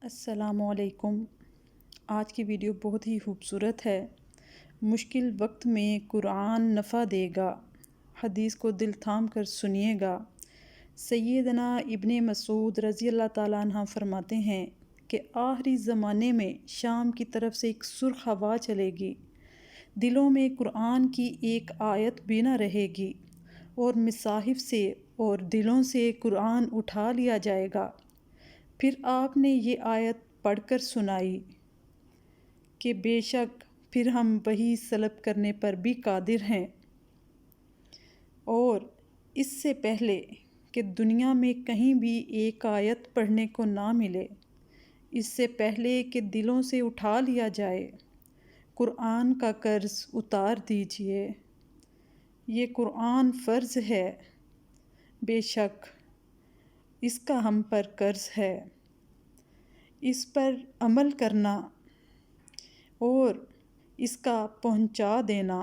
السلام علیکم۔ آج کی ویڈیو بہت ہی خوبصورت ہے۔ مشکل وقت میں قرآن نفع دے گا، حدیث کو دل تھام کر سنیے گا۔ سیدنا ابن مسعود رضی اللہ تعالیٰ عنہ فرماتے ہیں کہ آخری زمانے میں شام کی طرف سے ایک سرخ ہوا چلے گی، دلوں میں قرآن کی ایک آیت بھی نہ رہے گی، اور مصاحف سے اور دلوں سے قرآن اٹھا لیا جائے گا۔ پھر آپ نے یہ آیت پڑھ کر سنائی کہ بے شک پھر ہم وحی سلب کرنے پر بھی قادر ہیں، اور اس سے پہلے کہ دنیا میں کہیں بھی ایک آیت پڑھنے کو نہ ملے، اس سے پہلے کہ دلوں سے اٹھا لیا جائے، قرآن کا قرض اتار دیجئے۔ یہ قرآن فرض ہے، بے شک اس کا ہم پر قرض ہے۔ اس پر عمل کرنا اور اس کا پہنچا دینا۔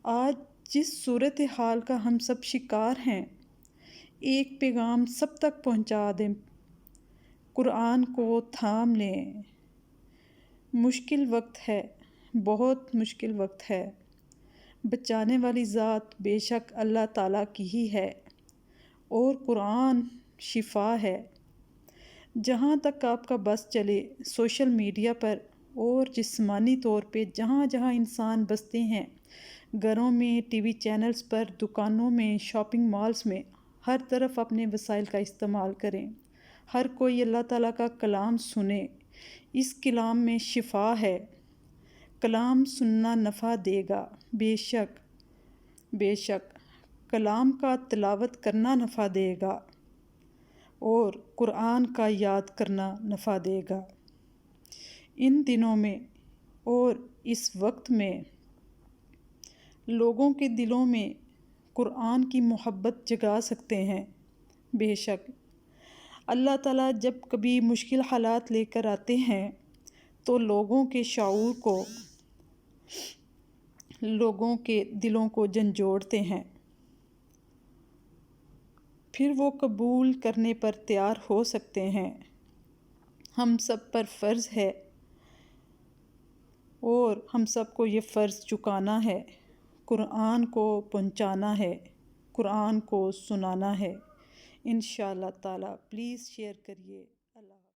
آج جس صورتحال کا ہم سب شکار ہیں، ایک پیغام سب تک پہنچا دیں، قرآن کو تھام لیں۔ مشکل وقت ہے، بہت مشکل وقت ہے۔ بچانے والی ذات بے شک اللہ تعالیٰ کی ہی ہے، اور قرآن شفا ہے۔ جہاں تک آپ کا بس چلے، سوشل میڈیا پر اور جسمانی طور پہ جہاں جہاں انسان بستے ہیں، گھروں میں، ٹی وی چینلز پر، دکانوں میں، شاپنگ مالز میں، ہر طرف اپنے وسائل کا استعمال کریں۔ ہر کوئی اللہ تعالیٰ کا کلام سنے۔ اس کلام میں شفا ہے۔ کلام سننا نفع دے گا، بے شک بے شک کلام کا تلاوت کرنا نفع دے گا، اور قرآن کا یاد کرنا نفع دے گا۔ ان دنوں میں اور اس وقت میں لوگوں کے دلوں میں قرآن کی محبت جگا سکتے ہیں۔ بے شک اللہ تعالیٰ جب کبھی مشکل حالات لے کر آتے ہیں تو لوگوں کے شعور کو، لوگوں کے دلوں کو جھنجھوڑتے ہیں، پھر وہ قبول کرنے پر تیار ہو سکتے ہیں۔ ہم سب پر فرض ہے، اور ہم سب کو یہ فرض چکانا ہے، قرآن کو پہنچانا ہے، قرآن کو سنانا ہے۔ انشاءاللہ تعالیٰ پلیز شیئر کریے۔ اللہ حافظ۔